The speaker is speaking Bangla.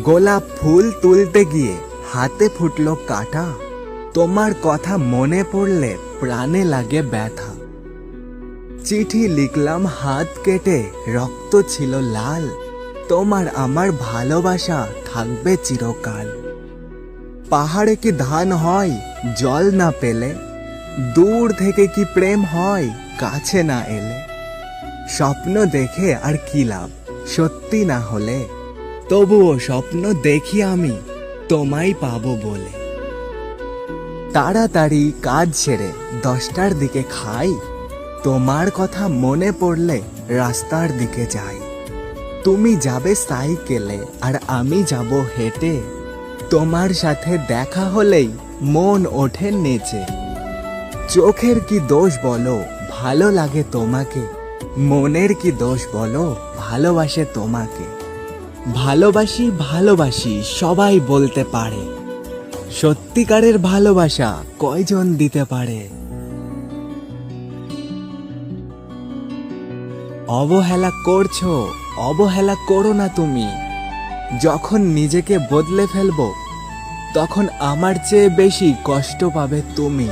গোলাপ ফুল তুলতে গিয়ে হাতে ফুটলো কাঁটা, তোমার কথা মনে পড়লে প্রাণে লাগে ব্যথা। চিঠি লিখলাম হাত কেটে, রক্ত ছিল লাল, তোমার আমার ভালোবাসা থাকবে চিরকাল। পাহাড়ে কি ধান হয় জল না পেলে? দূর থেকে কি প্রেম হয় কাছে না এলে? স্বপ্ন দেখে আর কি লাভ সত্যি না হলে? তবুও স্বপ্ন দেখি আমি তোমায় পাবো বলে। তাড়াতাড়ি কাজ সেরে 10টার দিকে খাই, তোমার কথা মনে পড়লে রাস্তার দিকে যাই। তুমি যাবে সাইকেলে আর আমি যাব হেঁটে, তোমার সাথে দেখা হলেই মন ওঠে নেচে। চোখের কি দোষ বলো ভালো লাগে তোমাকে? মনের কি দোষ বলো ভালোবাসে তোমাকে? ভালোবাসি ভালোবাসি সবাই বলতে পারে, সত্যিকারের ভালোবাসা কয়জন দিতে পারে? অবহেলা করছো, অবহেলা করো না তুমি। যখন নিজেকে বদলে ফেলবো তখন আমার চেয়ে বেশি কষ্ট পাবে তুমি।